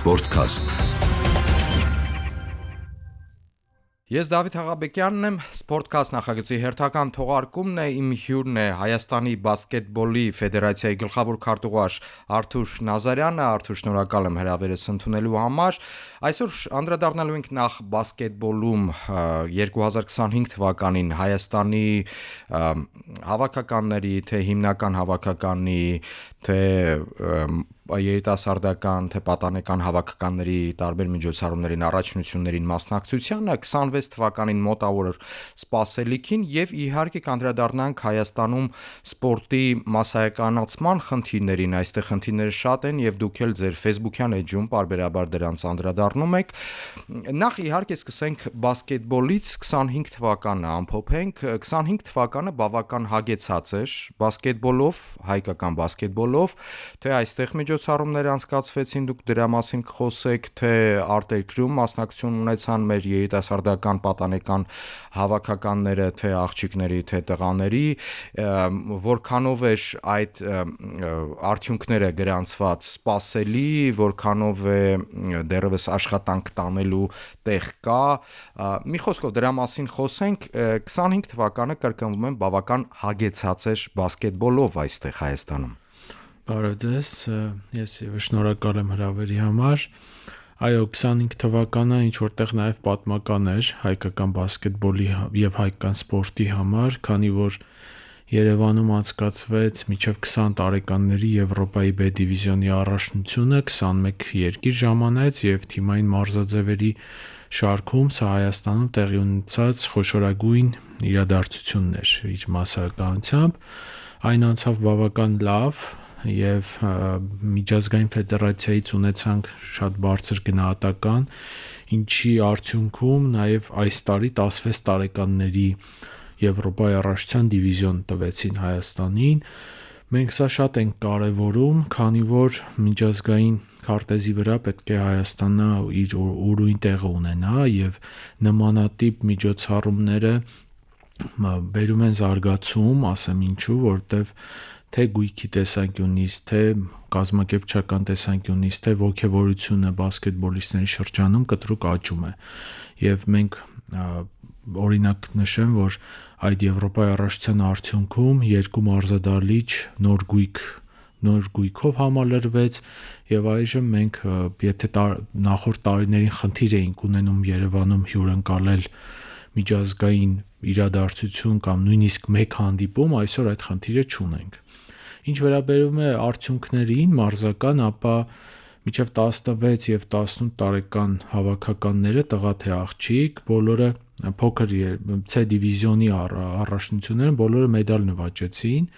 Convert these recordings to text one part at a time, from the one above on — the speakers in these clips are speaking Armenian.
Sportcast. Ես Դավիթ Հաղաբեկյանն եմ, Sportcast նախագծի հերթական թողարկումն է, իմ հյուրն է Հայաստանի բասկետբոլի ֆեդերացիայի գլխավոր քարտուղար Արթուր Նազարյանը, Արթուր, շնորհակալ եմ հրավերս ընդունելու համար։ Այսօր անդրադառնալու ենք նախ բասկետբոլում 2025 թվականին Հայաստանի հավաքականների, թե հիմնական հավաքականի, թե երիտասարդական, թե պատանեկան հավաքականների տարբեր միջոցառումներին, առաջնություններին մասնակցությանը 26 թվականին մոտավոր սպասելիքին եւ իհարկե կանդրադառնանք Հայաստանում սպորտի մասսայականացման խնդիրներին, այստեղ խնդիրները շատ են եւ դուք էլ ձեր Facebook-յան էջում պարբերաբար դրանց անդրադառնում եք։ Նախ իհարկե սկսենք բասկետբոլից 25 թվականը ամփոփենք, 25 թվականը բավական հագեցած էր բասկետբոլով, հայկական բասկետբոլով, թե այստեղ միջոցառումներ անցկացվեցին, դուք դրա մասին կխոսեք, թե արտերկրում մասնակցություն ունեցան մեր երիտասարդական պատանեկան հավաքականները, թե աղջիկների, թե տղաների, որքանով էր այդ արդյունքները գրանցված սպասելի, որքանով է դեռևս աշխատանք տանելու տեղ կա։ Մի խոսքով դրա մասին խոսենք, 25 թվականը կրկնվում եմ բավական հագեցած էր բասկետբոլով այստեղ Հայաստանում։ Բարև ձեզ, ես շնորհակալ եմ հրավերի համար։ Այո, 25 թվականը ինչ որտեղ նաև պատմական էր հայկական բասկետբոլի եւ հայկական սպորտի համար, քանի որ Երևանում անցկացվեց մինչև 20 տարեկանների Եվրոպայի B դիվիզիոնի առաջնությունը, 21 երկիր ժամանեց եւ թիմային մարզաձևերի շարքում սա Հայաստանում տեղի ունեցած խոշորագույն իրադարձություններ իր մասսայականությամբ։ Այն անցավ բավական լավ եւ միջազգային ֆեդերացիայից ունեցանք շատ բարձր գնահատական, ինչի արդյունքում նաեւ այս տարի 16 տարեկանների Եվրոպայի առաջնության դիվիզիոն տվեցին Հայաստանին։ Մենք սա շատ ենք կարևորում, քանի որ միջազգային քարտեզի վրա պետք է Հայաստանը իր ուրույն տեղը ունենա եւ նմանատիպ միջոցառումները բերում են զարգացում, ասեմ ինչու, որտեվ թե գույքի տեսանկյունից, թե կազմակերպչական տեսանկյունից, թե ոգևորությունը բասկետբոլիստների շրջանում կտրուկ աճում է։ Եվ մենք օրինակ նշեմ, որ այդ Եվրոպայի առաջնության արդյունքում երկու մարզադահլիճ նոր գույքով համալրվեց եւ այժմ մենք եթե նախորդ տարիներին խնդիր էինք ունենում Երևանում հյուրընկալել միջազգային իրադարձություն կամ նույնիսկ մեկ հանդիպում, այսօր այդ խնդիրը չունենք։ Ինչ վերաբերում է արդյունքներին մարզական, ապա մինչև 16 եւ 18 տարեկան հավաքականները, տղա թե աղջիկ, բոլորը փոքր C դիվիզիոնի առաջնությունները բոլորը մեդալ նվաճեցին։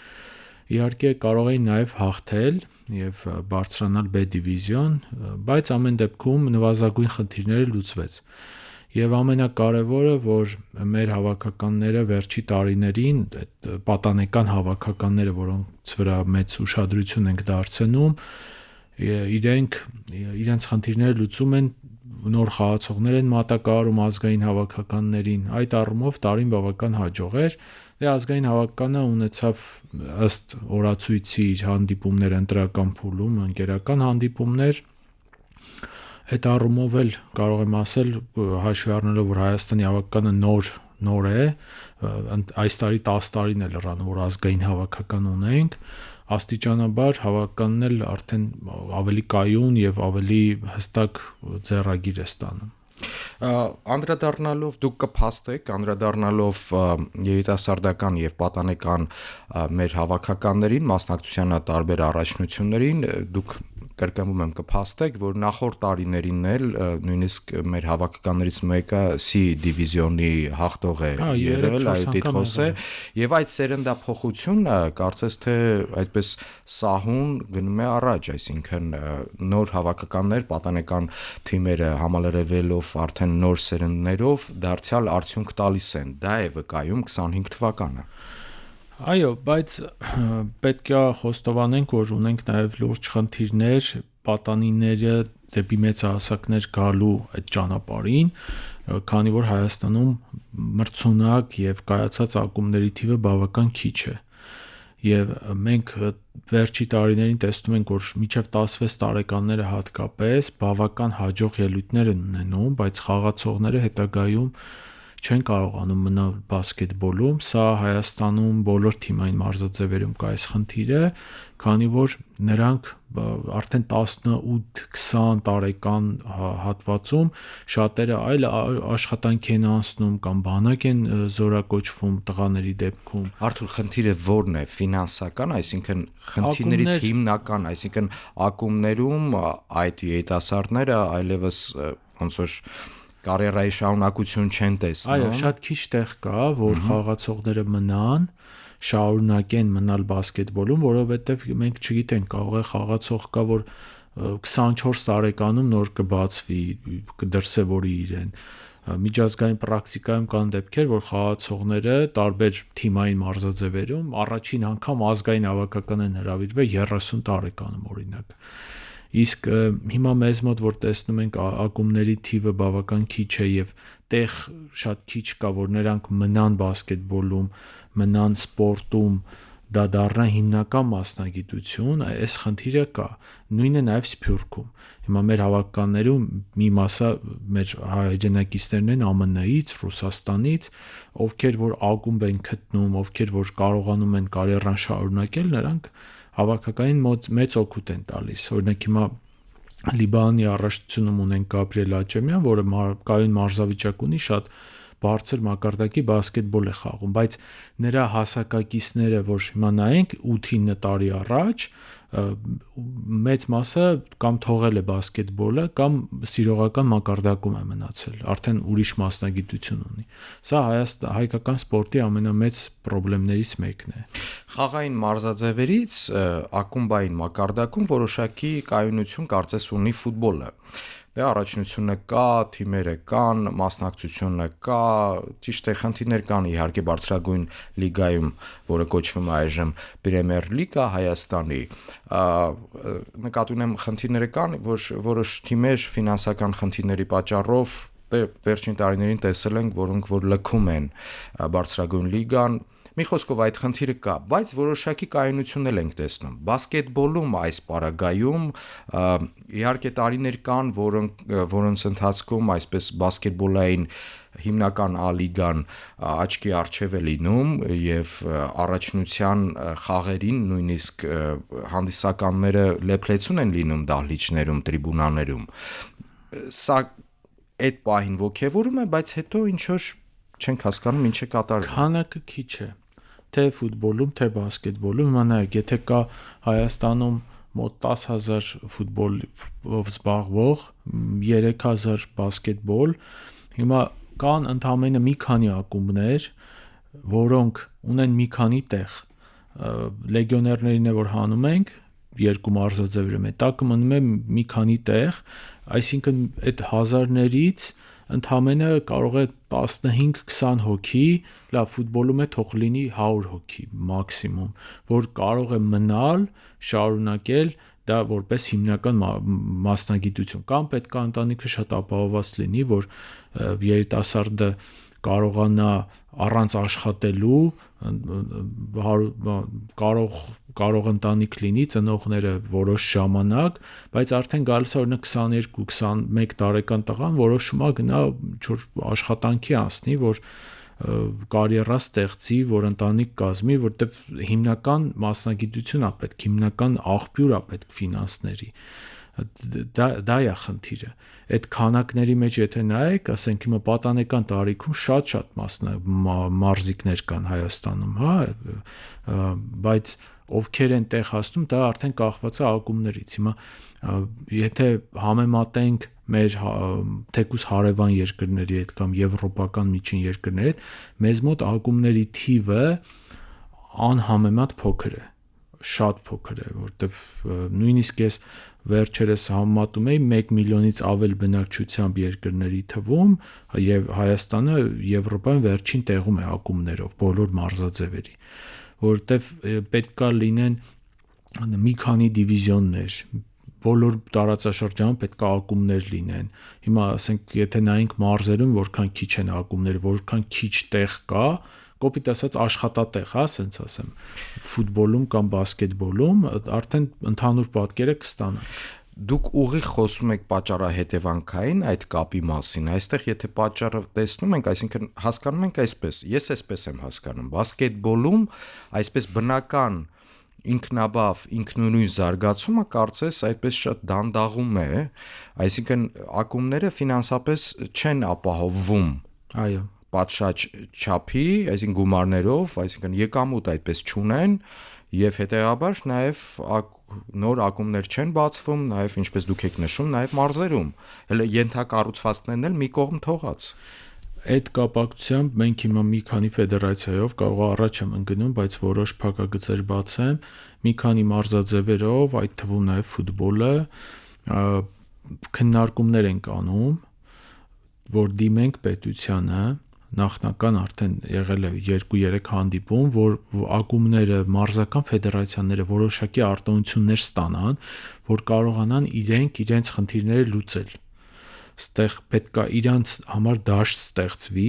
Իհարկե կարող էին նաև հաղթել եւ բարձրանալ B դիվիզիոն, բայց ամեն դեպքում նվազագույն խնդիրները լուծվեց։ Եվ ամենակարևորը, որ մեր հավաքականները վերջի տարիներին այդ պատանեկան հավաքականները, որոնց վրա մեծ ուշադրություն ենք դարձնում, իրենց խնդիրները լուծում են, նոր խաղացողներ են մատակարարում ազգային հավաքականներին։ Այդ առումով տարին բավական հաջող էր։ Ազգային հավաքականը ունեցավ ըստ օրացույցի իր հանդիպումներ ընտրական փուլում, ընկերական հանդիպումներ։ Այդ առումով էլ կարող եմ ասել, հաշվի առնելով, որ Հայաստանի հավաքականը նոր է, այս տարի 10 տարին է լրանում, որ ազգային հավաքական ունենք, աստիճանաբար հավաքականն էլ արդեն ավելի կայուն եւ ավելի հստակ ձեռագիր է ստանում։ Անդրադառնալով դուք կփաստեք, անդրադառնալով երիտասարդական եւ պատանեկան մեր հավաքականներին, մասնակցությանը տարբեր առաջնություններին, դուք կրկնվում եմ կփաստեք, որ նախորդ տարիներին էլ նույնիսկ մեր հավաքականներից մեկը C դիվիզիոնի հաղթող է եղել, այդ տիտղոս է, եւ այդ սերնդափոխությունը կարծես թե այդպես սահուն գնում է առաջ, այսինքն նոր հավաքականներ, պատանեկան թիմերը համալրվելով արդեն նոր սերնդներով դարձյալ արդյունք տալիս են։ Դա է վկայում 25 թվականը։ Այո, բայց պետք է խոստովանենք, որ ունենք նաև լուրջ խնդիրներ պատանիները դեպի մեծահասակներ գալու այդ ճանապարհին, քանի որ Հայաստանում մրցունակ եւ կայացած ակումբների թիվը բավական քիչ է։ եւ մենք վերջի տարիներին տեսնում ենք, որ մինչեւ 16 տարեկանները հատկապես բավական հաջող ելույթներ են ունենում, բայց խաղացողները հետագայում չեն կարողանում մնալ բասկետբոլում, սա Հայաստանում բոլոր թիմային մարզաձևերում կա այս խնդիրը, քանի որ նրանք արդեն 18-20 տարեկան հատվածում շատերը այլ աշխատանքի են անցնում կամ բանակ են զորակոչվում տղաների դեպքում։ Արթուր, խնդիրը ո՞րն է, ֆինանսական, այսինքն խնդիրներից հիմնական, այսինքն ակումբներում այդ երիտասարդները այլևս ոնց որ կարիերայի շարունակություն չեն տեսնում։ Այո, շատ քիչ տեղ կա, որ խաղացողները մնան, շարունակեն մնալ բասկետբոլում, որովհետև մենք չգիտենք, կարող է խաղացող կա, որ 24 տարեկանում նոր կբացվի, կդրսևորի իրեն։ Միջազգային պրակտիկայում կան դեպքեր, որ խաղացողները տարբեր թիմային մարզաձևերում առաջին անգամ ազգային հավաքական են հրավիրվել 30 տարեկանում օրինակ։ Իսկ հիմա մեզ մոտ որ տեսնում ենք ակումբների թիվը բավական քիչ է եւ տեղ շատ քիչ կա, որ նրանք մնան բասկետբոլում, մնան սպորտում, դա դառնա հիմնական մասնագիտություն, այս խնդիրը կա։ Նույնը նաեւ Սփյուռքում։ Հիմա մեր հավաքականներում մի մասը մեր հայրենակիցներն են ԱՄՆ-ից, Ռուսաստանից, ովքեր որ ակումբ են գտնում, ովքեր որ կարողանում են կարիերան շարունակել, նրանք հավաքականին մեծ օգուտ են տալիս։ Օրինակ հիմա Լիբանանի առաջնությունում ունենք Գաբրիել Աճեմյան, որը կայուն մարզավիճակ ունի, շատ բարձր մակարդակի բասկետբոլ է խաղում, բայց նրա հասակակիցները, որ հիմա նայենք 8-9 տարի առաջ, մեծ մասը կամ թողել է բասկետբոլը, կամ սիրողական մակարդակում է մնացել, արդեն ուրիշ մասնագիտություն ունի։ Սա հայկական սպորտի ամենամեծ խնդիրներից մեկն է։ Խաղային մարզաձևերից ակումբային մակարդակում որոշակի կայունություն կարծես ունի ֆուտբոլը։ Դե առաջնությունը կա, թիմերը կան, մասնակցությունը կա, ճիշտ է, խնդիրներ կան իհարկե բարձրագույն լիգայում, որը կոչվում է այժմ Պրեմիեր լիգա Հայաստանի։ Նկատի ունեմ խնդիրները կան, որ որոշ թիմեր ֆինանսական խնդիրների պատճառով վերջին տարիներին տեսել ենք, որոնք որ լքում են բարձրագույն լիգան։ Մի խոսքով այդ խնդիրը կա, բայց որոշակի կայունություն էլ ենք տեսնում։ Բասկետբոլում այս պարագայում իհարկե տարիներ կան, որոնց ընթացքում այսպես բասկետբոլային հիմնական ալիգան աչքի առջև է լինում եւ առաջնության խաղերին նույնիսկ հանդիսականները լեփլեցուն են լինում դահլիճներում, տրիբունաներում։ Սա այդ պահին ոգևորում է, բայց հետո ինչ որ չենք հասկանում ինչ է կատարվում։ Քանակը քիչ է, թե ֆուտբոլում, թե բասկետբոլում։ Հիմա նայեք, եթե կա Հայաստանում մոտ 10,000 ֆուտբոլով զբաղվող, 3,000 բասկետբոլ, հիմա կան ընդամենը մի քանի ակումբներ, որոնք ունեն մի քանի տեղ։ Լեգիոներներին է որ հանում ենք, երկու մարզաձևերը մետակը մնում է մի քանի տեղ, այսինքն այդ հազարներից ընդամենը կարող է 15-20 հոգի, լավ ֆուտբոլում է թող լինի 100 հոգի մաքսիմում, որ կարող է մնալ, շարունակել դա որպես հիմնական մասնագիտություն, կամ պետք է ընտանիքը շատ ապահովված լինի, որ երիտասարդը կարողանա առանց աշխատելու կարող ընտանիք լինի, ծնողները որոշ ժամանակ, բայց արդեն գալիս է օրինակ 22-21 տարեկան տղան որոշում է գնա աշխատանքի անցնի, որ կարիերա ստեղծի, որ ընտանիք կազմի, որտեվ հիմնական մասնագիտություն է պետք, հիմնական աղբյուր է պետք ֆինանսների։ Դա է խնդիրը։ Այդ քանակների մեջ եթե նայեք, ասենք հիմա պատանեկան տարիքում շատ մարզիկներ կան Հայաստանում, հա, բայց ովքեր են տեղ հասնում, դա արդեն կախված է ակումբներից։ Հիմա եթե համեմատենք մեր թեկուզ հարևան երկրների հետ կամ եվրոպական միջին երկրների հետ, մեզ մոտ ակումբների թիվը անհամեմատ փոքր է, շատ փոքր է, որտեվ նույնիսկ ես վերջերս համեմատում էի 1 միլիոնից ավել բնակչությամբ երկրների թվում եւ Հայաստանը Եվրոպայում վերջին տեղում է ակումբներով բոլոր մարզաձևերի, որտեվ պետքա լինեն մի քանի դիվիզիոններ, բոլոր տարածաշրջանում պետք է ակումբներ լինեն։ Հիմա ասենք եթե նայենք մարզերում որքան քիչ են ակումբները, որքան քիչ տեղ կա, կոպիտ ասած աշխատատեղ, հա, ասենց ասեմ, ֆուտբոլում կամ բասկետբոլում արդեն ընդհանուր պատկերը կստանան։ Դուք ուղիղ խոսում եք պատճառահետևանքային այդ կապի մասին։ Այստեղ եթե պատճառը տեսնում ենք, այսինքն հասկանում ենք այսպես, ես այսպես եմ հասկանում, բասկետբոլում այսպես բնական ինքնաբավ, ինքնուրույն զարգացումը կարծես այդպես շատ դանդաղում է, այսինքն ակումբները ֆինանսապես չեն ապահովվում։ Այո, Պատշաճ չափի, այսինքն գումարներով, այսինքն եկամուտ այդպես չունեն եւ հետեւաբար նաեւ նոր ակումբներ չեն բացվում, նաեւ ինչպես դուք եք նշում, նաեւ մարզերում։ Հələ ենթակառուցվածքներն էլ մի կողմ թողած։ այդ կապակցությամբ մենք հիմա մի քանի ֆեդերացիայով կարող է առաջ եմ ընկնում, բայց որոշ փակագծեր բացեմ, մի քանի մարզաձևերով, այդ թվում նաեւ ֆուտբոլը, քննարկումներ ենք անում, որ դիմենք պետությանը, նախնական արդեն եղել է 2-3 հանդիպում, որ ակումբները, մարզական ֆեդերացիաները որոշակի արտոնություններ ստանան, որ կարողանան իրենց խնդիրները լուծել։ Ստեղ պետքա իրանց համար դաշտ ստեղծվի,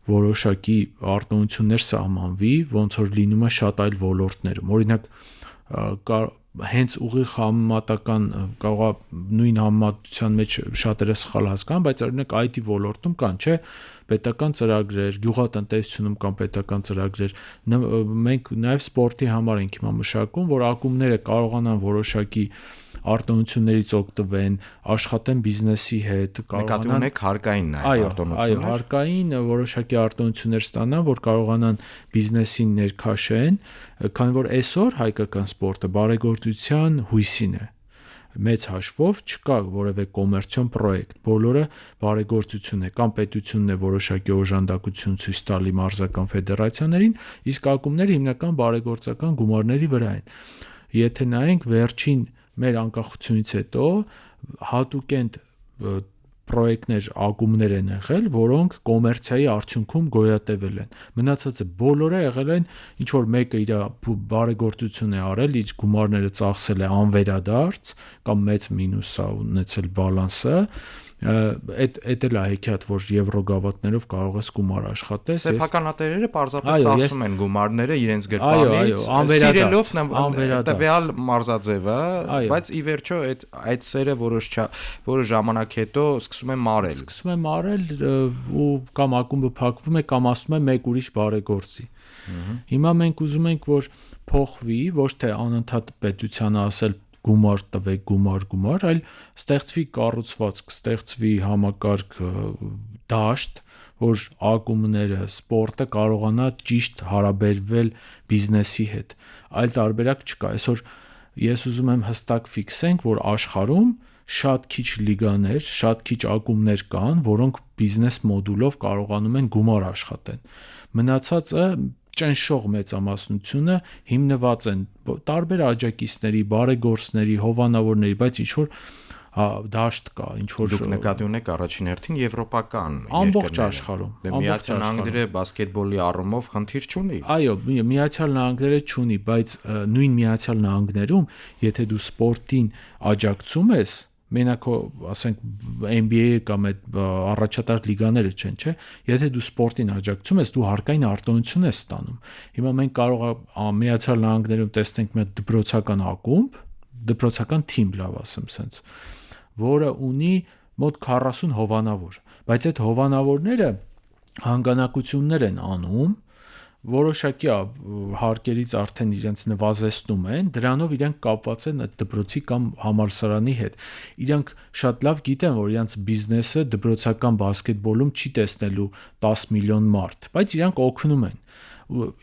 որոշակի արտոնություններ սահմանվի, ոնց որ լինում է շատ այլ ոլորտներում։ Օրինակ, հենց ուղիղ համեմատական կարող է նույն համեմատության մեջ շատերը սխալ հասկանան, բայց օրինակ IT ոլորտում կան, չէ, պետական ծրագրեր, գյուղատնտեսությունում կան պետական ծրագրեր, մենք նաև սպորտի համար ենք հիմա մշակում, որ ակումբները կարողանան որոշակի արտոնություններից օգտվեն, աշխատեն բիզնեսի հետ, Նկատի ունեք հարկային նաև այո, արտոնություններ։ հարկային որոշակի արտոնություններ ստանան, որ կարողանան բիզնեսին ներքաշեն, քանի որ այսօր հայկական սպորտը բարեգործության հույսին է։ Մեծ հաշվով չկա որևէ կոմերցիոն պրոյեկտ, բոլորը բարեգործություն է, կամ պետությունն է որոշակի օժանդակություն ցույց տալի մարզական ֆեդերացիաներին, իսկ ակումբները հիմնական բարեգործական գումարների վրա են։ Եթե նայենք վերջին մեր անկախությունից հետո հատուկենտ պրոյեկտներ, ակումբներ են եղել, որոնք կոմերցիայի արդյունքում գոյատևել են։ Մնացածը բոլորը եղել են, ինչ որ մեկը իր բարեգործություն է արել, իր գումարները ծախսել է անվերադարձ կամ մեծ մինուս է ունեցել բալանսը, այդ էլ է հեքիաթ, որ եվրոգավաթներով կարող ես գումար աշխատես։ Սեփականատերերը պարզապես ծախսում են գումարները իրենց գրպանից, սիրելով տվյալ մարզաձևը, բայց ի վերջո այդ սերը որոշ ժամանակ հետո սկսում են մարել ու կամ ակումբը փակվում է կամ ասում է մեկ ուրիշ բարեգործի։ Հիմա մենք ուզում ենք, որ փոխվի, ոչ թե անընդհատ պետությանը ասել գումար տվեք, գումար, այլ ստեղծվի կառուցվածք, ստեղծվի համակարգ դաշտ, որ ակումբները, սպորտը կարողանա ճիշտ հարաբերվել բիզնեսի հետ։ Այլ տարբերակ չկա։ Այսօր ես ուզում եմ հստակ ֆիքսենք, որ աշխարհում շատ քիչ լիգաներ, շատ քիչ ակումբներ կան, որոնք բիզնես մոդուլով կարողանում են գումար աշխատեն։ Մնացածը ճնշող մեծամասնությունը հիմնված են տարբեր աջակիցների, բարեգործների, հովանավորների, բայց ինչ որ դաշտ կա, ինչ որ դուք նկատի ունեք առաջին հերթին եվրոպական ամբողջ աշխարհում։ Միացյալ Նահանգները բասկետբոլի առումով խնդիր չունի։ Այո, Միացյալ Նահանգները չունի, բայց նույն Միացյալ Նահանգներում, եթե դու սպորտին աջակցում ես, մենակ ասենք NBA-ը կամ այդ առաջատար լիգաները չեն, չէ՞։ Եթե դու սպորտին աջակցում ես, դու հարկային արտոնություն ես ստանում։ Հիմա մենք կարող է Միացյալ Նահանգներում տեսնենք մի դպրոցական ակումբ, դպրոցական թիմ, լավ ասեմ սենց, որը ունի մոտ 40 հովանավոր, բայց այդ հովանավորները հանգանակություններ են անում, որոշակի հարկերից արդեն իրենց նվազեցնում են, դրանով իրենք կապված են այդ դպրոցի կամ համալսարանի հետ։ Իրանք շատ լավ գիտեն, որ իրենց բիզնեսը դպրոցական բասկետբոլում չի տեսնելու 10 միլիոն մարդ, բայց իրանք օգնում են։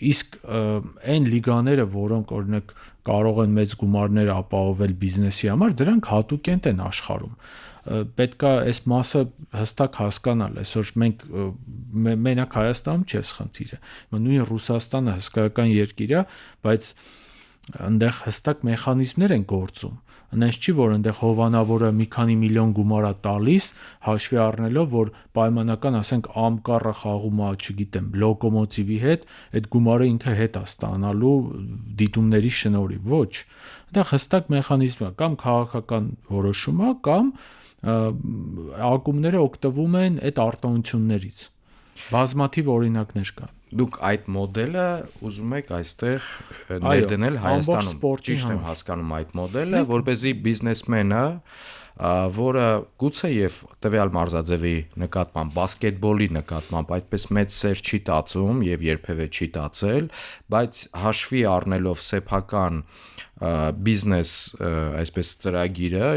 Իսկ այն լիգաները, որոնք օրինակ կարող են մեծ գումարներ ապահովել բիզնեսի համար, դրանք հատուկենտ են աշխարհում։ Պետք է այս մասը հստակ հասկանալ։ Այսօր մենք մենակ Հայաստանում չէ խնդիրը։ Նույն Ռուսաստանը հսկայական երկիր է, բայց այնտեղ հստակ մեխանիզմներ են գործում։ Այնպես չի, որ այնտեղ հովանավորը մի քանի միլիոն գումար է տալիս, հաշվի առնելով, որ պայմանական, ասենք, Ամկառը խաղում է, չգիտեմ, Լոկոմոտիվի հետ, այդ գումարը ինքը հետ է ստանալու դիտումների շնորհիվ։ Ոչ։ Այնտեղ հստակ մեխանիզմ է, կամ քաղաքական որոշում է, կամ ակումբները օգտվում են այդ արտոնություններից։ Բազմաթիվ օրինակներ կան։ Դուք այդ մոդելը ուզում եք այստեղ ներդնել Հայաստանում։ Ճիշտ եմ հասկանում այդ մոդելը, որպեսզի բիզնեսմենը, որը գուցե եւ տվյալ մարզաձևի նկատմամբ, բասկետբոլի նկատմամբ այդպես մեծ սեր չի տածում եւ երբևէ չի տածել, բայց հաշվի առնելով սեփական բիզնես այսպես ծրագիրը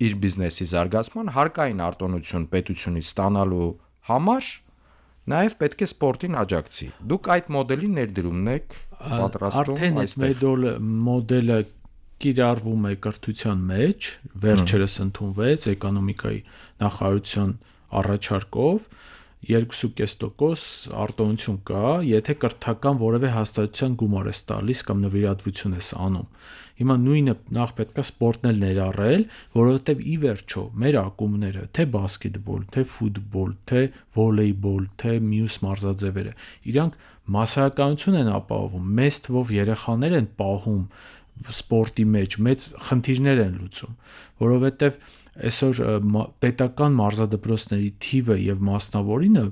իր բիզնեսի զարգացման հարկային արտոնություն պետությունից ստանալու համար նաև պետք է սպորտին աջակցի։ Դուք այդ մոդելի ներդրումն եք պատրաստում արդեն այդ մոդելը կիրառվում է կրթության մեջ, վերջերս ընդունվեց էկոնոմիկայի նախարարության առաջարկով 2.5% արտոնություն կա, եթե կրթական որևէ հաստատության գումար ես տալիս կամ նվիրատվություն ես անում։ Հիմա նույնը նախ պետք է սպորտն էլ ներառել, որովհետև ի վերջո մեր ակումբները, թե բասկետբոլ, թե ֆուտբոլ, թե վոլեյբոլ, թե մյուս մարզաձևերը, իրանք մասսայականություն են ապահովում, մեծ թվով երեխաներ են պահում սպորտի մեջ, մեծ խնդիրներ են լուծում, որովհետև այսօր պետական մարզադպրոցների թիվը եւ մասնավորինը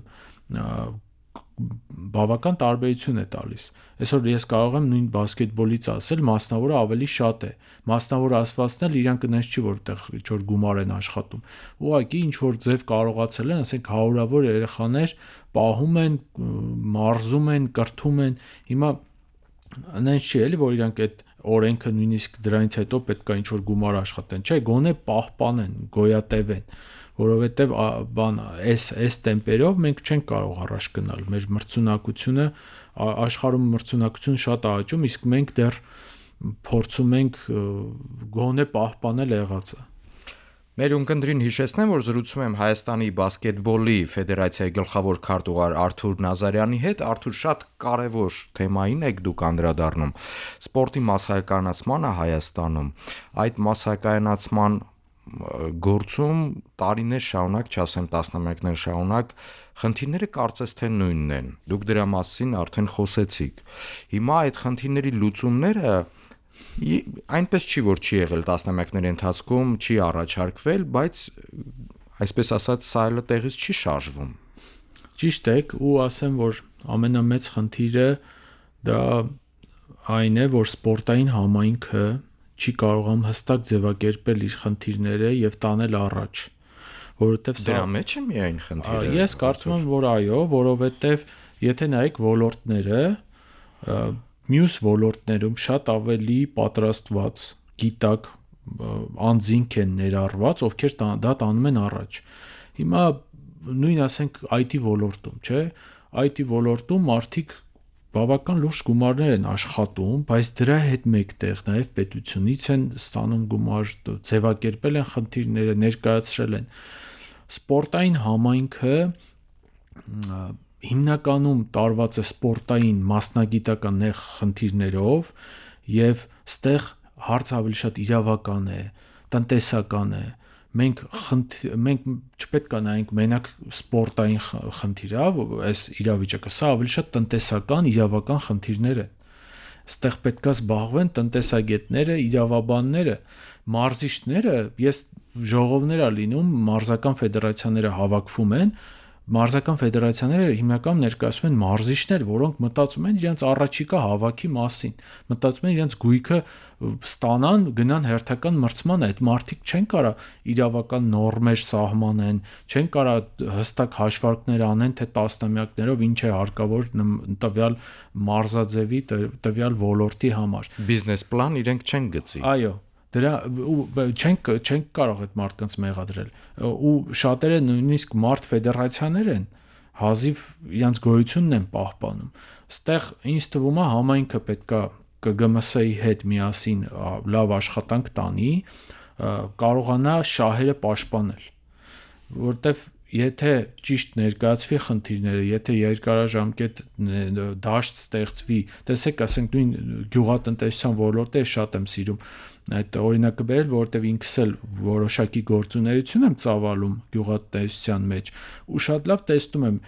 բավական տարբերություն է տալիս։ Այսօր ես կարող եմ նույն բասկետբոլից ասել, մասնավորը ավելի շատ է։ Մասնավոր ասվածն էլ իրանք այնպես չի, որտեղ ինչ-որ գումար են աշխատում։ Ուղղակի ինչ-որ ձև կարողացել են, ասենք հարյուրավոր երեխաներ պահում են, մարզում են, կրթում են։ Հիմա այնպես չի էլի, որ իրանք այդ օրենքը նույնիսկ դրանից հետո պետք է ինչ-որ գումար աշխատեն, չէ, գոնե պահպանեն, գոյատևեն, որովհետև այս տեմպերով մենք չենք կարող առաջ գնալ։ Մեր մրցունակությունը աշխարհում մրցունակությունը շատ աճում, իսկ մենք դեռ փորձում ենք գոնե պահպանել եղածը։ Մեր ունկնդրին հիշեցնեմ, որ զրուցում եմ Հայաստանի բասկետբոլի ֆեդերացիայի գլխավոր քարտուղար Արթուր Նազարյանի հետ։ Արթուր, շատ կարևոր թեմային եք դուք անդրադառնում սպորտի մասսայականացմանը Հայաստանում։ Այդ մասսայականացման գործում տարիներ շարունակ, չասեմ տասնամյակներ շարունակ, խնդիրները կարծես թե նույնն են։ Դուք դրա մասին արդեն խոսեցիք։ Հիմա այդ խնդիրների լուծումները այնպես չի, որ չի եղել տասնամյակների ընթացքում, չի առաջարկվել, բայց այսպես ասած սայլը տեղից չի շարժվում։ Ճիշտ եք, ու ասեմ, որ ամենամեծ խնդիրը դա այն է, որ սպորտային համայնքը չի կարողանում հստակ ձևակերպել իր խնդիրները եւ տանել առաջ, որովհետեւ դրա մեջ է միայն խնդիրը։ Ես կարծում եմ, որ այո, որովհետեւ եթե նայեք ոլորտները, մյուս ոլորտներում շատ ավելի պատրաստված, գիտակ անձինք են ներառված, ովքեր դա տանում են առաջ։ Հիմա նույն ասենք IT ոլորտում, չէ՞, IT ոլորտում մարդիկ բավական լուրջ գումարներ են աշխատում, բայց դրա հետ մեկտեղ նաև պետությունից են ստանում գումար, ձևակերպել են խնդիրները, ներկայացրել են։ Սպորտային համայնքը հիմնականում տարված է սպորտային մասնագիտական նեղ խնդիրներով եւ ստեղ հարցը ավելի շատ իրավական է, տնտեսական է։ Մենք չպետք է նայենք մենակ սպորտային խնդիրա, այս իրավիճակը, սա ավելի շատ տնտեսական, իրավական խնդիրներ են։ Ստեղ պետք է զբաղվեն տնտեսագետները, իրավաբանները, մարզիչները, ես ժողովներ ա լինում, մարզական ֆեդերացիաները հավաքվում են, մարզական ֆեդերացիաները հիմնականում ներկայացնում են մարզիչներ, որոնք մտածում են իրենց առաջիկա հավաքի մասին, մտածում են իրենց գույքը ստանան, գնան հերթական մրցման, այդ մարդիկ չեն կարա իրավական նորմեր սահմանեն, չեն կարա հստակ հաշվարկներ անեն, թե տասնամյակներով ինչ է հարկավոր տվյալ մարզաձևի, տվյալ ոլորտի համար։ Բիզնես պլան իրենք չեն գծի։ Այո, դրա չենք կարող այդ մարդկանց մեղադրել, ու շատերը նույնիսկ մարդ ֆեդերացիաներ են, հազիվ իրանց գոյությունն են պահպանում։ Ստեղ ինձ թվում է համայնքը պետքա ԿԳՄՍ-ի հետ միասին լավ աշխատանք տանի, կարողանա շահերը պաշտպանել, որտեվ եթե ճիշտ ներկայացվի խնդիրները, եթե երկարաժամկետ դաշտ ստեղծվի, տեսեք, ասենք նույն գյուղատնտեսության ոլորտը շատ եմ սիրում այդ օրինակը բերել, որովհետև ինքս էլ որոշակի գործունեություն եմ ծավալում գյուղատնտեսության մեջ, ու շատ լավ տեսնում եմ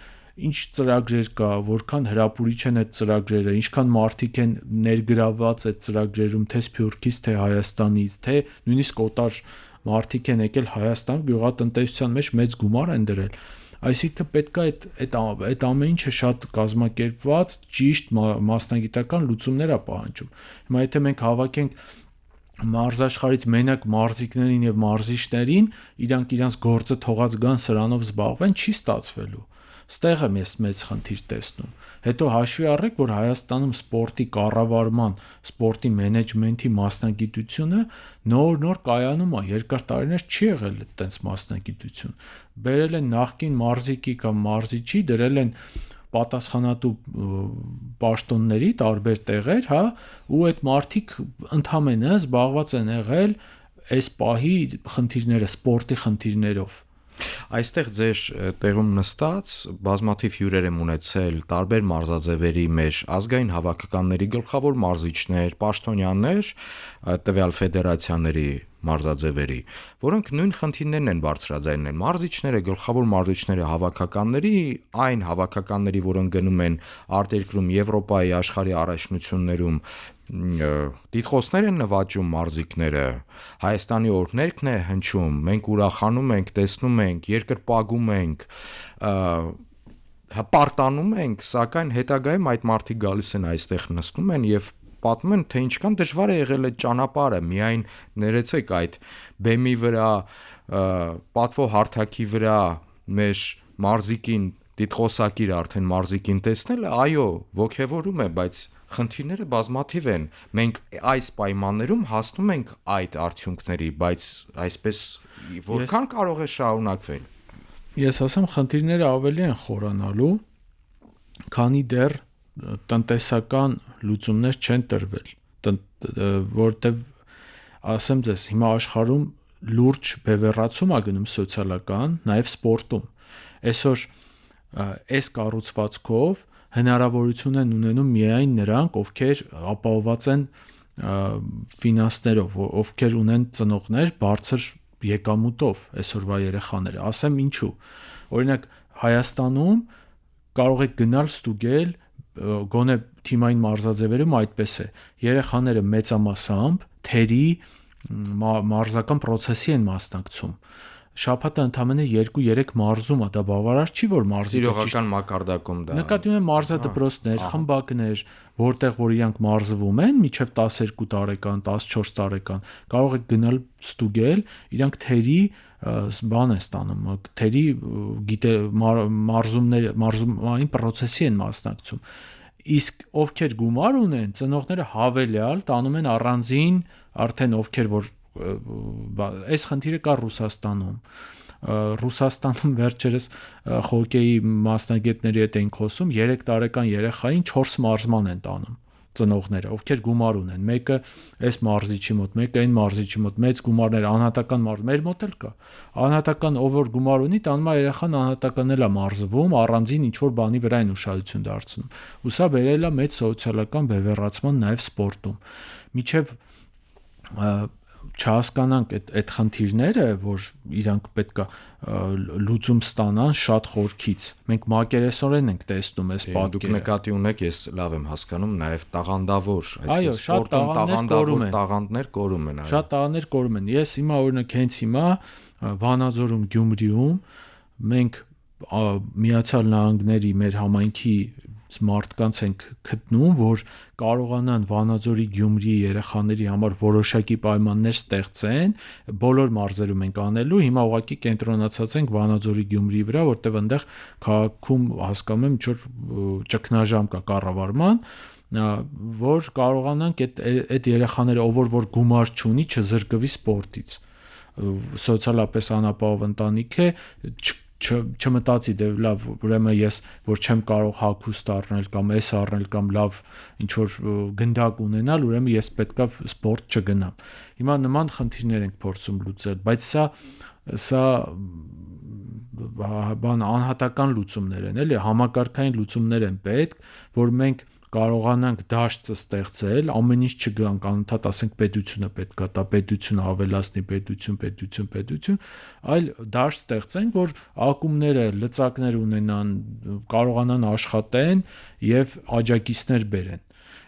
ինչ ծրագրեր կա, որքան հրապուրիչ են այդ ծրագրերը, ինչքան մարդիկ են ներգրավված այդ ծրագրերում, թե Սփյուռքից, թե Հայաստանից, թե նույնիսկ օտար մարդիկ են եկել Հայաստան, գյուղատնտեսության մեջ մեծ գումար են դրել։ Այսինքն պետք է այդ ամեն ինչը շատ կազմակերպված, ճիշտ մասնագիտական լուծումներ է պահանջում։ Հիմա եթե մենք հավաքենք մարզաշխարհից մենակ մարզիկներին եւ մարզիչներին, իրանք իրանց գործը թողած գան սրանով զբաղվեն, չի ստացվելու։ Ստեղ եմ ես մեծ խնդիր տեսնում։ Հետո հաշվի առեք, որ Հայաստանում սպորտի կառավարման, սպորտի մենեջմենթի մասնագիտությունը նոր կայանում է, երկար տարիներ չի եղել այդպես մասնագիտություն։ Բերել են նախկին մարզիկի կամ մարզիչի, դրել են պատասխանատու պաշտոնների տարբեր տեղեր, հա, ու այդ մարդիկ ընդհանրապես զբաղված են եղել այս պահի խնդիրները, սպորտի խնդիրներով։ Այստեղ ձեր տեղում նստած բազմաթիվ հյուրեր եմ ունեցել տարբեր մարզաձևերի մեր ազգային հավաքականների գլխավոր մարզիչներ, պաշտոնյաներ, տվյալ ֆեդերացիաների մարզաձևերի, որոնք նույն խնդիրներն են բարձրաձայնել։ Մարզիչները, գլխավոր մարզիչները հավաքականների, այն հավաքականների, որոնք գնում են արտերկրում, Եվրոպայի, աշխարհի առաջնություններում, տիտղոսներ են նվաճում մարզիկները, Հայաստանի օրհներկն է հնչում, մենք ուրախանում ենք, տեսնում ենք, երկրպագում ենք, հպարտանում ենք, սակայն հետագայում այդ մարդիկ գալիս են այստեղ նստում են եւ պատմում են, թե ինչքան դժվար է եղել այդ ճանապարհը, միայն ներեցեք այդ բեմի վրա, պատվո հարթակի վրա մեր մարզիկին, տիտղոսակիր արդեն մարզիկին տեսնելը, այո, ոգևորում է, բայց խնդիրները բազմաթիվ են։ Մենք այս պայմաններում հասնում ենք այդ արդյունքների, բայց այսպես որքան կարող է շարունակվել։ Ես ասեմ, խնդիրները ավելի են խորանալու, քանի դեռ տնտեսական լուծումներ չեն տրվել, որտեղ ասեմ ձեզ, հիմա աշխարհում լուրջ բևեռացում է գնում սոցիալական, նաև սպորտում։ Այսօր այս կառուցվածքով հնարավորություն են ունենում միայն նրանք, ովքեր ապահովված են ֆինանսներով, ովքեր ունեն ծնողներ բարձր եկամուտով, այսօրվա երեխաները։ Ասեմ ինչու։ Օրինակ Հայաստանում կարող եք գնալ ստուգել, գոնե թիմային մարզաձևերում այդպես է։ Երեխաները մեծամասամբ թերի մարզական process-ի են մասնակցում։ Շաբաթը ընդամենը 2-3 մարզում է, դա բավարար չի, որ մարզիկը սիրողական մակարդակում դա։ Նկատի ունեմ մարզադպրոցներ, խմբակներ, որտեղ որ իրանք մարզվում են մինչև 12 տարեկան, 14 տարեկան, կարող եք գնալ ստուգել, իրանք թերի բան են ստանում, թերի մարզումային process-ի են մասնակցում։ Իսկ ովքեր գումար ունեն, ծնողները հավելյալ տանում են առանձին, արդեն ովքեր որ այս խնդիրը կա Ռուսաստանում վերջերս խոկեյի մասնագետների հետ էին խոսում, 3 տարեկան երեխային 4 մարզման են տանում ծնողները, ովքեր գումար ունեն, մեկը այս մարզիչի մոտ, մեկը այն մարզիչի մոտ, մեծ գումարներ, անհատական մարզ, մեր մոտ էլ կա։ Անհատական ով որ գումար ունի, տանում է երեխան անհատականն էլ է մարզվում, առանձին ինչ որ բանի վրա են ուշադրություն դարձնում։ Ու սա բերել է մեծ սոցիալական բևեռացման նաև սպորտում։ Միջև չհասկանանք այդ խնդիրները, որ իրանք պետքա լուծում ստանան շատ խորքից։ Մենք մակերեսորեն ենք տեսնում այս պատկերը։ Դուք նկատի ունեք, ես լավ եմ հասկանում, նաև տաղանդավոր, այսպես սպորտում տաղանդավոր տաղանդներ կորում են, այո։ Շատ տաղանդներ կորում են։ Ես հիմա օրինակ հենց հիմա Վանաձորում, Գյումրիում մենք Միացյալ Նահանգների մեր համայնքի մարդկանց ենք գտնում, որ կարողանան Վանաձորի Գյումրիի երեխաների համար որոշակի պայմաններ ստեղծեն, բոլոր մարզերում ենք անելու, հիմա ուղղակի կենտրոնացած ենք Վանաձորի Գյումրիի վրա, որտեղ այնտեղ քաղաքում հասկանում եմ ինչ որ ճգնաժամ կա կառավարման, որ կարողանանք այդ երեխաները, ով որ գումար չունի, չզրկվի սպորտից։ Սոցիալապես անապահով ընտանիք է, չմտածի դե լավ, ուրեմն ես որ չեմ կարող հագուստ առնել կամ էս առնել կամ լավ ինչ որ գնդակ ունենալ, ուրեմն ես պետքա սպորտ չգնամ։ Հիմա նման խնդիրներ ենք փորձում լուծել, բայց սա բան անհատական լուծումներ են, էլի համակարգային լուծումներ են պետք, որ մենք կարողանանք դաշտ ստեղծել, ամեն ինչ չգանք անընդհատ ասենք պետությունը պետքա տա, պետությունը ավելացնի, պետություն, այլ դաշտ ստեղծենք, որ ակումբները լծակներ ունենան, կարողանան աշխատեն եւ աջակիցներ բերեն։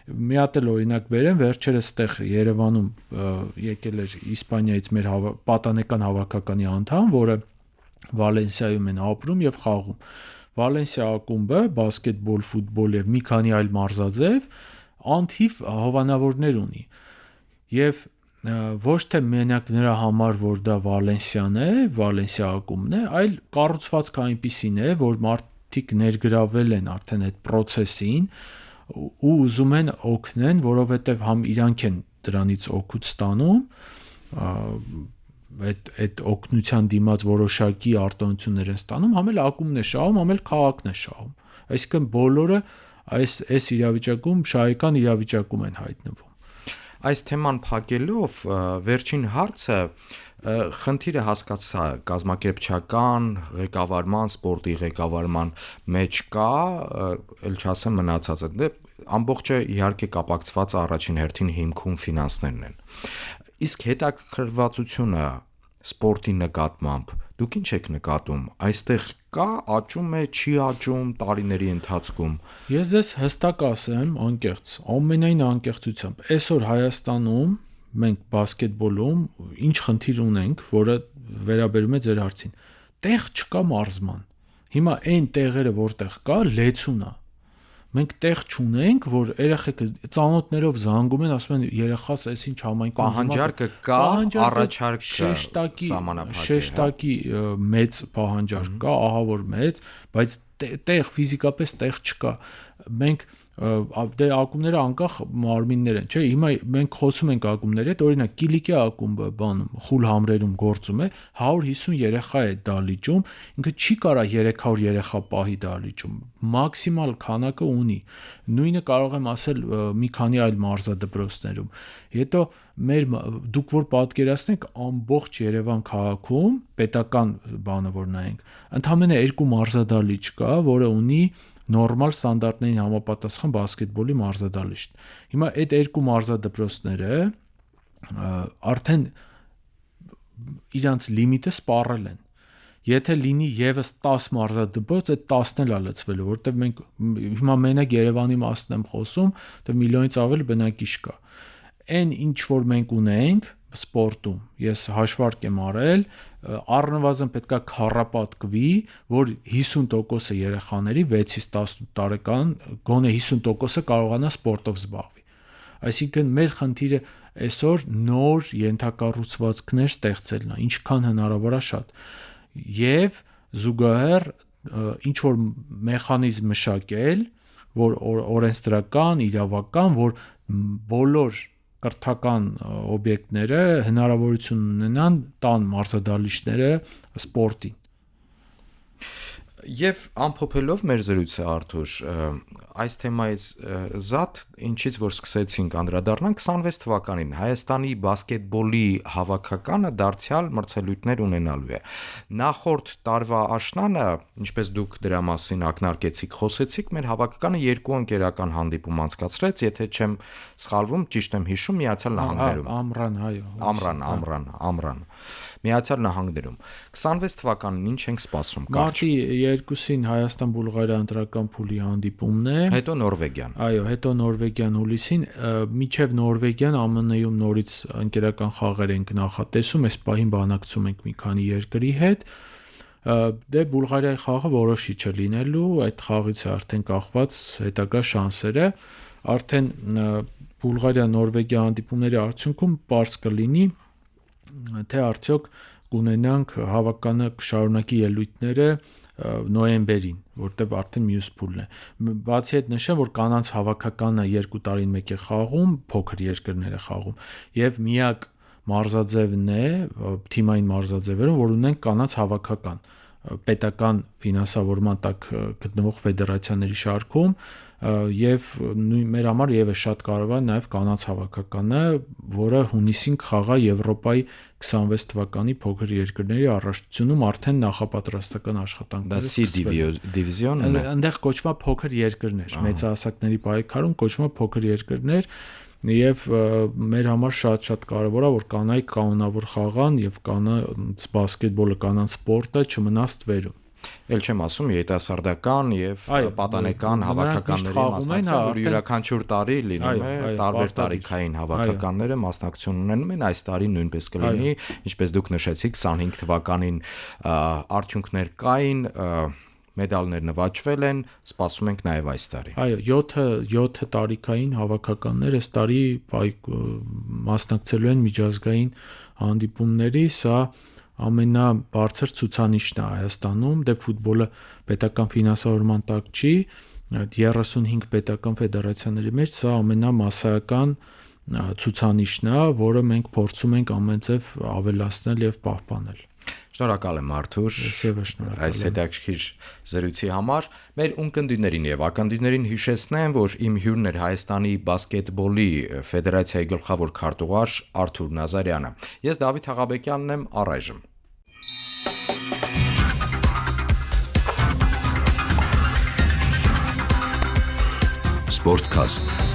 Մի հատ էլ օրինակ բերեմ, վերջերս այդտեղ Երևանում եկել էր Իսպանիայից մեր պատանեկան հավաքականի անդամ, որը Վալենսիայում են ապրում եւ խաղում։ Վալենսիա ակումբը բասկետբոլ, ֆուտբոլ եւ մի քանի այլ մարզաձև անթիվ հովանավորներ ունի։ Եվ ոչ թե մենակ նրա համար, որ դա Վալենսիան է, Վալենսիա ակումբն է, այլ կառուցվածքը այնպիսին է, որ մարդիկ ներգրավել են արդեն այդ process-ին ու ուզում են օգնեն, որովհետեւ համ իրանք են դրանից օգուտ ստանում, այդ օգնության դիմաց որոշակի արտոնություններ են ստանում, համ էլ ակումբն է շահում, համ էլ քաղաքն է շահում։ Այսինքն բոլորը այս իրավիճակում շահեկան իրավիճակում են հայտնվում։ Այս թեման փակելով վերջին հարցը խնդիրը հասկացա կազմակերպչական ղեկավարման, սպորտի ղեկավարման մեջ կա, ել չասեմ մնացածը։ Դե ամբողջը իհարկե կապակցված առաջին հերթին հիմքում ֆինանսներն են։ Իսկ հետաքրքրվածությունը սպորտի նկատմամբ դուք ինչ եք նկատում, այստեղ կա աճում է, չի աճում տարիների ընթացքում։ Ես ձեզ հստակ ասեմ, անկեղծ, ամենայն անկեղծությամբ, այսօր Հայաստանում մենք բասկետբոլում ինչ խնդիր ունենք, որը վերաբերում է ձեր հարցին։ Տեղ չկա մարզման։ Հիմա այն տեղերը, որտեղ կա, լեցուն է։ Մենք տեղ չունենք, որ երեխեքը ծանոթներով զանգում են, ասում են երեխաս այս ինչ համայնքում պահանջարկը կա, առաջարկը շեշտակի մեծ պահանջարկ կա, ահա որ մեծ, բայց տեղ ֆիզիկապես տեղ չկա։ Մենք դե ակումբները անկախ մարմիններ են, չէ՞։ Հիմա մենք խոսում ենք ակումբների հետ, օրինակ Կիլիկի ակումբը բանում խուլ համրերում գործում է, 150 երեխա է դալիճում, ինքը չի կարա 300 երեխա պահի դալիճում, մաքսիմալ քանակը ունի։ Նույնը կարող եմ ասել մի քանի այլ մարզադպրոցներում։ Հետո դուք որ պատկերացնեք ամբողջ Երևան քաղաքում պետական բանը որ նայենք, ընդամենը 2 մարզադալիճ կա, որը ունի նորմալ ստանդարտներին համապատասխան բասկետբոլի մարզադալիճ։ Հիմա այդ 2 մարզադպրոցները արդեն իրանց լիմիտը սպառել են։ Եթե լինի եւս 10 մարզադպրոց, այդ 10-ն էլ է լցվելու, որովհետեւ մենք հիմա մենակ Երևանի մասն եմ խոսում, դե միլիոնից ավել բնակիչ կա։ Այն ինչ որ մենք ունենք սպորտում, ես հաշվարկ եմ արել, առնվազն պետքա քառապատկվի, որ 50% երեխաների 6-ից 18 տարեկան գոնե 50%-ը կարողանա սպորտով զբաղվի։ Այսինքն մեր խնդիրը այսօր նոր ենթակառուցվածքներ ստեղծելն է, ինչքան հնարավոր է շատ։ Եվ զուգահեռ ինչ որ մեխանիզմ մշակել, որ օրենսդրական, իրավական, որ բոլոր կրթական օբյեկտները հնարավորություն ունենան տան մարզադահլիճները սպորտին։ Եվ ամփոփելով մեր զրույցը Արթուր, այս թեմայից զատ ինչից որ սկսեցինք անդրադառնանք 26 թվականին Հայաստանի բասկետբոլի հավաքականը դարձյալ մրցելույթներ ունենալու է։ Նախորդ տարվա աշնանը, ինչպես դուք դրա մասին ակնարկեցիք, խոսեցիք, մեր հավաքականը 2 ընկերական հանդիպում անցկացրեց, եթե չեմ սխալվում, ճիշտ եմ հիշում, Միացյալ Նահանգներում։ Ամռան, այո։ Ամռան։ Միացյալ Նահանգներում 26 թվականին ինչ ենք սպասում։ Մարտի 2-ին Հայաստան-Բուլղարիա ընտրական փուլի հանդիպումն է։ Հետո Նորվեգիան։ Այո, հետո Նորվեգիան հուլիսին, միջև Նորվեգիան ԱՄՆ-ում նորից ընկերական խաղեր ենք նախատեսում, այս պահին բանակցում ենք մի քանի երկրի հետ։ Դե Բուլղարիայի խաղը որոշիչ է լինելու, այդ խաղից է արդեն կախված հետագա շանսերը։ Արդեն Բուլղարիա-Նորվեգիա հանդիպումների արդյունքում պարզ կլինի, թե արդյոք կունենանք հավաքականը կշարունակի ելույթները նոյեմբերին, որտեղ արդեն մյուս փուլն է։ Բացի այդ նշեմ, որ կանանց հավաքականը 2 տարին մեկ է խաղում, փոքր երկրներ է խաղում, եւ միակ մարզաձևն է թիմային մարզաձևերում, որ ունենք կանանց հավաքական պետական ֆինանսավորման տակ գտնվող ֆեդերացիաների շարքում եւ մեր համար եւս շատ կարեւոր է նաեւ կանանց հավաքականը, որը հունիսին կխաղա Եվրոպայի 26 թվականի փոքր երկրների առաջնությունում արդեն նախապատրաստական աշխատանքները։ Դա C դիվիզիոնն է։ Այնտեղ կոչվում է փոքր երկրներ, մեծահասակների պայքարում կոչվում է փոքր երկրներ եւ մեր համար շատ կարեւոր է որ կանայք կանոնավոր խաղան եւ կանանց բասկետբոլը, կանանց սպորտը չմնա ստվերում։ Էլ չեմ ասում երիտասարդական եւ պատանեկան հավաքականների մասնակցություն, որ յուրաքանչյուր տարի լինում է, տարբեր տարիքային հավաքականները մասնակցություն ունենում են, այս տարի նույնպես կլինի, ինչպես դուք նշեցիք, 25 թվականին արդյունքներ կային, մեդալներ նվաճվել են, սպասում ենք նաև այս տարի։ Այո, 7 տարիքային հավաքականներ այս տարի մասնակցելու են միջազգային հանդիպումների, սա ամենաբարձր ցուցանիշն է Հայաստանում, դե ֆուտբոլը պետական ֆինանսավորման տակ չի, 35 պետական ֆեդերացիաների մեջ սա ամենամասսայական ցուցանիշն է, որը մենք փորձում ենք ամենցև ավելացնել եւ պահպանել։ Շնորհակալ եմ Արթուր այս հետաքրքիր զրույցի համար։ Մեր ունկնդիրներին եւ ակնդիրներին հիշեցնեմ, որ իմ հյուրն էր Հայաստանի բասկետբոլի ֆեդերացիայի գլխավոր քարտուղար Արթուր Նազարյանը։ Ես Դավիթ Հաղաբեկյանն եմ, առայժմ։ Sportcast